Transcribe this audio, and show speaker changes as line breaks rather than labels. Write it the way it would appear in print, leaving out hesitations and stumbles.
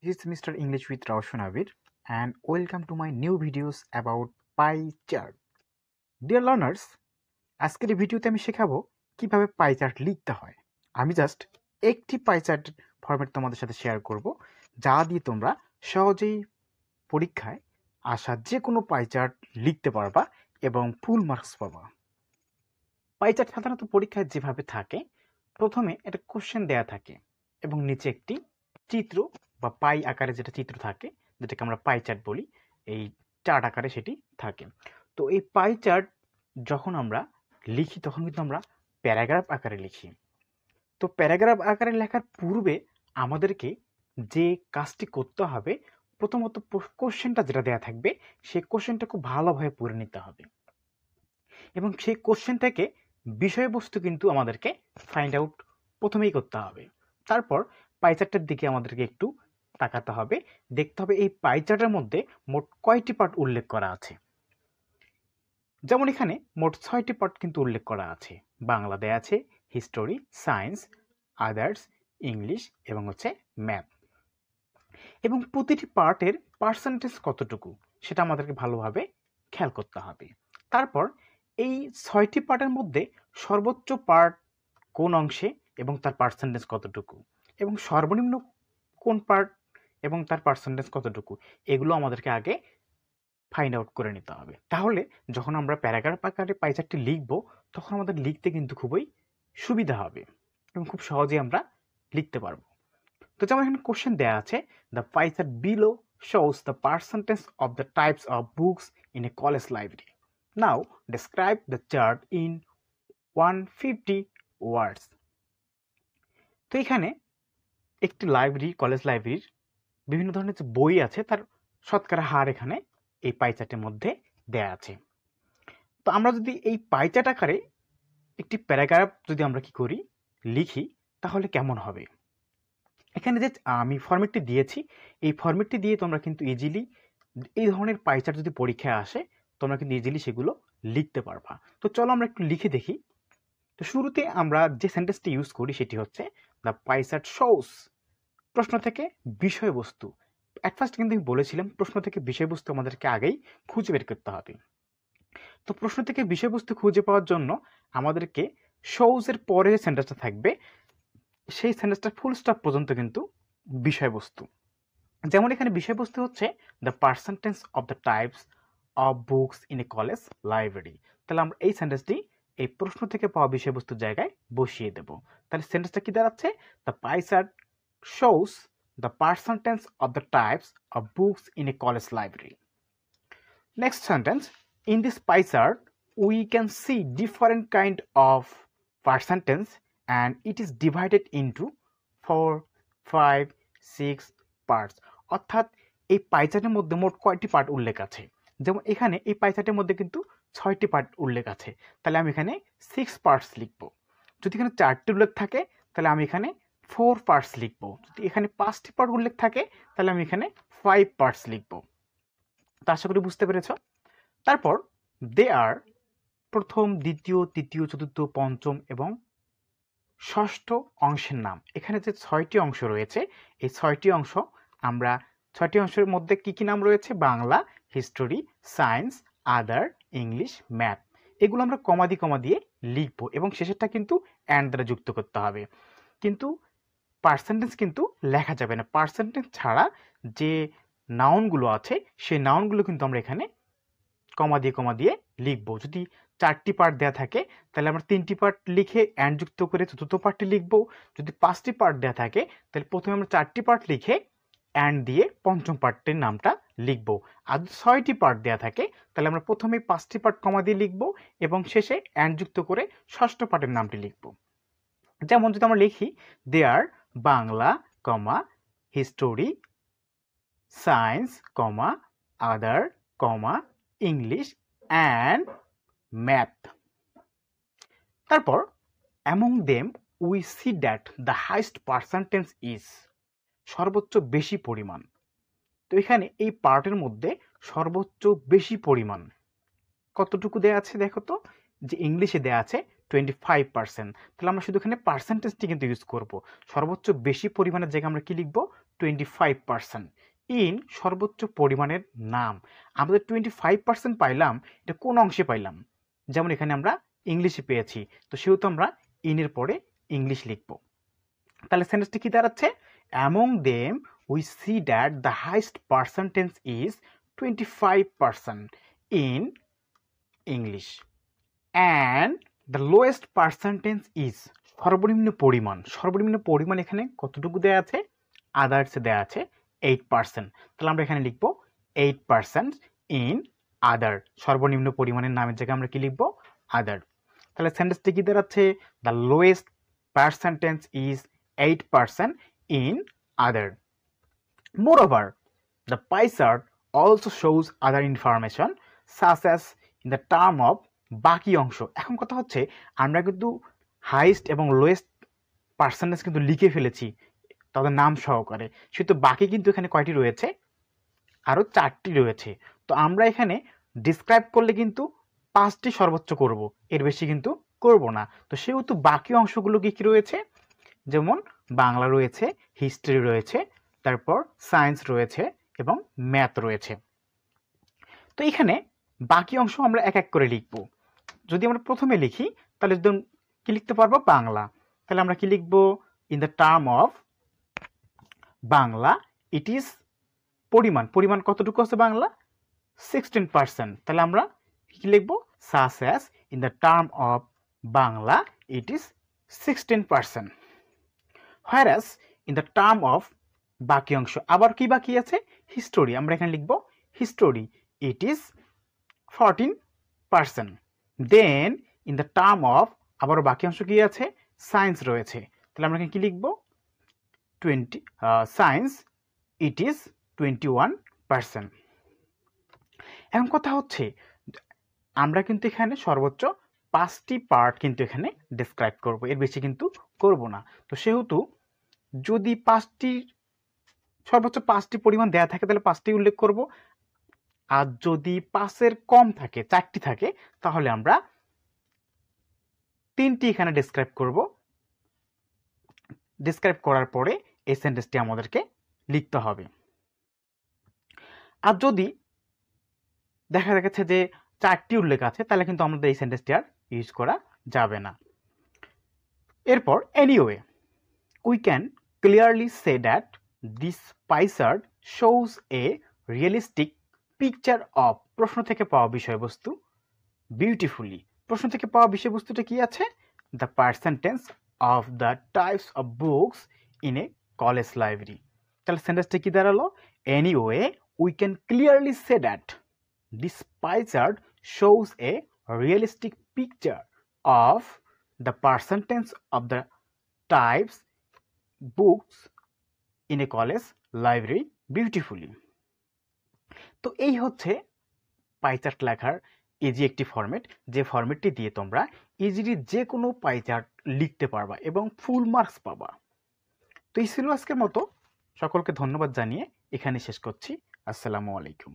This is Mr. English with Roshan Abir and welcome to my new videos about pie chart. Dear learners, আজকের এই ভিডিওতে আমি শেখাবো কিভাবে পাই চার্ট লিখতে হয়। আমি জাস্ট একটি পাই চার্ট ফরম্যাট তোমাদের সাথে শেয়ার করব, যা দিয়ে তোমরা সহজেই পরীক্ষায় আসা যে কোনো পাই চার্ট লিখতে পারবা এবং ফুল মার্কস পাবা। পাই চার্ট সাধারণত পরীক্ষায় যেভাবে থাকে, প্রথমে একটা কোশ্চেন দেয়া থাকে এবং নিচে একটি চিত্র বা পাই আকারে যেটা চিত্র থাকে, যেটাকে আমরা পাই চার্ট বলি, এই চার্ট আকারে সেটি থাকে। তো এই পাই চার্ট যখন আমরা লিখি তখন কিন্তু আমরা প্যারাগ্রাফ আকারে লিখি। তো প্যারাগ্রাফ আকারে লেখার পূর্বে আমাদেরকে যে কাজটি করতে হবে, প্রথমত কোশ্চেনটা যেটা দেয়া থাকবে সেই কোশ্চেনটা খুব ভালোভাবে পড়ে নিতে হবে এবং সেই কোশ্চেন থেকে বিষয়বস্তু কিন্তু আমাদেরকে ফাইন্ড আউট প্রথমেই করতে হবে। তারপর পাই চার্টের দিকে আমাদেরকে একটু তাকাতে হবে, দেখতে হবে এই পাই চার্টের মধ্যে মোট কয়টি পার্ট উল্লেখ করা আছে। যেমন এখানে মোট 6টি পার্ট কিন্তু উল্লেখ করা আছে। বাংলা দেয়া আছে, হিস্টোরি, সায়েন্স, আদার্স, ইংলিশ এবং ম্যাথ। এবং প্রতিটি পার্টের পার্সেন্টেজ কতটুকু সেটা আমাদেরকে ভালোভাবে খেয়াল করতে হবে। তারপর এই 6টি পার্টের মধ্যে সর্বোচ্চ পার্ট কোন অংশে এবং তার পার্সেন্টেজ কতটুকু, এবং সর্বনিম্ন কোন পার্ট এবং তার পার্সেন্টেজ কতটুকু, এগুলো আমাদেরকে আগে ফাইন্ড আউট করে নিতে হবে। তাহলে যখন আমরা প্যারাগ্রাফ আকারে পাই চার্টটি লিখব তখন আমাদের লিখতে কিন্তু খুবই সুবিধা হবে এবং খুব সহজেই আমরা লিখতে পারবো। তো যেমন এখানে কোশ্চেন দেওয়া আছে, the pie chart below shows the percentage of the types of books in a college library. Now describe the chart in 150 words. তো এখানে একটি লাইব্রেরি, কলেজ লাইব্রেরির বিভিন্ন ধরনের যে বই আছে তার শতকরা হার এখানে এই পাই চার্টের মধ্যে দেয়া আছে। তো আমরা যদি এই পাই চার্ট আকারে একটি প্যারাগ্রাফ যদি আমরা কি করি, লিখি, তাহলে কেমন হবে। এখানে যে আমি ফরম্যাটটি দিয়েছি, এই ফরম্যাটটি দিয়ে তোমরা কিন্তু ইজিলি এই ধরনের পাই চার্ট যদি পরীক্ষায় আসে তোমরা কিন্তু ইজিলি সেগুলো লিখতে পারবা। তো চলো আমরা একটু লিখে দেখি। তো শুরুতে আমরা যে সেন্টেন্সটি ইউজ করি সেটি হচ্ছে দ্য পাই চার্ট শোস, প্রশ্ন থেকে বিষয়বস্তু। অ্যাট ফার্স্ট কিন্তু আমি বলেছিলাম প্রশ্ন থেকে বিষয়বস্তু আমাদেরকে আগেই খুঁজে বের করতে হবে। তো প্রশ্ন থেকে বিষয়বস্তু খুঁজে পাওয়ার জন্য আমাদেরকে শোজের পরে যে সেন্টেন্সটা থাকবে সেই সেন্টেন্সটা ফুল স্টপ পর্যন্ত কিন্তু বিষয়বস্তু। যেমন এখানে বিষয়বস্তু হচ্ছে the percentage of the types of books in a college library. তাহলে আমরা এই সেন্টেন্সটি এই প্রশ্ন থেকে পাওয়া বিষয়বস্তুর জায়গায় বসিয়ে দেব। তাহলে সেন্টেন্সটা কি দাঁড়াচ্ছে, the pie chart shows the percentage of the types of books in a college library. Next sentence, in this pie chart we can see different kind of percentage and it is divided into 4, 5, 6 parts. অর্থাৎ এই পাই চার্টের মধ্যে মোট কয়টি part উল্লেখ আছে। যেমন এখানে এই পাই চার্টের মধ্যে কিন্তু 6টি পার্ট উল্লেখ আছে, তাহলে আমি এখানে 6 পার্টস লিখব। যদি এখানে 4টি উল্লেখ থাকে তাহলে আমি এখানে 4 পার্টস লিখব। যদি এখানে 5টি পার্ট উল্লেখ থাকে তাহলে আমি এখানে 5 পার্টস লিখব। তো আশা করি বুঝতে পেরেছ। তারপর দে আর প্রথম, দ্বিতীয়, তৃতীয়, চতুর্থ, পঞ্চম এবং ষষ্ঠ অংশের নাম। এখানে যে 6টি অংশ রয়েছে এই 6টি অংশ আমরা 6টি অংশের মধ্যে কি কি নাম রয়েছে, বাংলা, হিস্টোরি, সায়েন্স, আদার, ইংলিশ, ম্যাথ, এগুলো আমরা কমা দিয়ে লিখব এবং শেষেরটা কিন্তু অ্যান্ড দ্বারা যুক্ত করতে হবে। কিন্তু পার্সেন্টেজ কিন্তু লেখা যাবে না। পার্সেন্টেজ ছাড়া যে নাউনগুলো আছে সেই নাউনগুলো কিন্তু আমরা এখানে কমা দিয়ে লিখব। যদি 4টি পার্ট দেওয়া থাকে তাহলে আমরা 3টি পার্ট লিখে অ্যান্ড যুক্ত করে চতুর্থ পার্টটি লিখব। যদি 5টি পার্ট দেওয়া থাকে তাহলে প্রথমে আমরা 4টি পার্ট লিখে অ্যান্ড দিয়ে পঞ্চম পার্টের নামটা লিখব। আর যদি 6টি পার্ট দেওয়া থাকে তাহলে আমরা প্রথমে 5টি পার্ট কমা দিয়ে লিখব এবং শেষে অ্যান্ড যুক্ত করে ষষ্ঠ পার্টের নামটি লিখব। যেমন যদি আমরা লিখি there Bangla, comma history, science, comma other, comma English and math. তারপর among them we see that the highest percentage is, সর্বোচ্চ বেশি পরিমাণ। তো এখানে এই পার্টের মধ্যে সর্বোচ্চ বেশি পরিমাণ কতটুকু দেয়া আছে দেখো তো, যে ইংলিশে দেয়া আছে 25%। তাহলে আমরা শুধু এখানে পার্সেন্টেজটি কিন্তু ইউজ করব। সর্বোচ্চ বেশি পরিমাণের জায়গায় আমরা কি লিখব? 25%। ইন সর্বোচ্চ পরিমাণের নাম। আমাদের 25% পাইলাম, এটা কোন অংশে পাইলাম? যেমন এখানে আমরা ইংলিশে পেয়েছি, তো সেহেতু আমরা ইনের পরে ইংলিশ লিখব। তাহলে সেন্টেন্সটি কি দাঁড়াচ্ছে? Among them we see that the highest percentage is 25% in English and the lowest percentage is, সর্বনিম্ন পরিমাণ এখানে কতটুকু দেওয়া আছে? আদার্সে দেওয়া আছে 8%। তাহলে আমরা এখানে লিখব 8% ইন আদার। সর্বনিম্ন পরিমাণের নামের জায়গায় আমরা কি লিখব? আদার। তাহলে সেন্টেন্সটি কি দাঁড়াচ্ছে? The lowest percentage is 8% in other. Moreover, the pie chart also shows other information such as in the term of বাকি অংশ। এখন কথা হচ্ছে আমরা কিন্তু হাইস্ট এবং লোয়েস্ট পার্সেন্টেজ কিন্তু লিখে ফেলেছি তাদের নাম সহকারে, সেহেতু বাকি কিন্তু এখানে কয়টি রয়েছে? আরও 4টি রয়েছে। তো আমরা এখানে ডিসক্রাইব করলে কিন্তু 5টি সর্বোচ্চ করব, এর বেশি কিন্তু করব না। তো সেহেতু বাকি অংশগুলো কি রয়েছে? যেমন বাংলা রয়েছে, হিস্ট্রি রয়েছে, তারপর সায়েন্স রয়েছে এবং ম্যাথ রয়েছে। তো এখানে বাকি অংশ আমরা এক এক করে লিখব। যদি আমরা প্রথমে লিখি তাহলে কি লিখতে পারবো? বাংলা। তাহলে আমরা কি লিখব? In the term of Bangla it is পরিমাণ কতটুকু আছে বাংলা? 16%। তাহলে আমরা কি লিখব? Such as in the term of Bangla it is 16%। whereas in the term of বাকি অংশ আবার কি বাকি আছে? হিস্টোরি। আমরা এখানে লিখব history it is 14%। Then in the term of আবার বাকি অংশ কি আছে? সায়েন্স রয়েছে। তাহলে আমরা এখানে কি লিখব? Science it is 21%। এখন কথা হচ্ছে আমরা কিন্তু এখানে সর্বোচ্চ 5টি পার্ট কিন্তু এখানে ডেসক্রাইব করব, এর বেশি কিন্তু করব না। তো সেহেতু যদি সর্বোচ্চ 5টি পরিমাণ দেয়া থাকে তাহলে 5টি উল্লেখ করব, আর যদি 5-এর কম থাকে, 4টি থাকে, তাহলে আমরা 3টি এখানে ডেসক্রাইব করব। ডেসক্রাইব করার পরে এই সেন্টেন্সটি আমাদেরকে লিখতে হবে। আর যদি দেখা গেছে যে 4টি উল্লেখ আছে তাহলে কিন্তু আমাদের এই সেন্টেন্সটি আর ইউজ করা যাবে না। এরপর anyway we can clearly say that this pie chart shows a realistic picture of প্রশ্ন থেকে পাওয়া বিষয়বস্তু বিউটিফুলি। প্রশ্ন থেকে পাওয়া বিষয়বস্তুটা কি আছে? the percentage of the types of books in a college library। তাহলে সেন্টেন্সটা কি দাঁড়ালো? anyway we can clearly say that this pie chart shows a realistic picture of the percentage of the types books in a college library beautifully। তো এই হচ্ছে pie chart লেখার easy একটি format, যে ফরম্যাটটি দিয়ে তোমরা ইজিলি যে কোনো পাই চার্ট লিখতে পারবা এবং ফুল মার্কস পাবা। তো এই ছিল আজকের মতো। সকলকে ধন্যবাদ জানিয়ে এখানে শেষ করছি। আসসালামু আলাইকুম।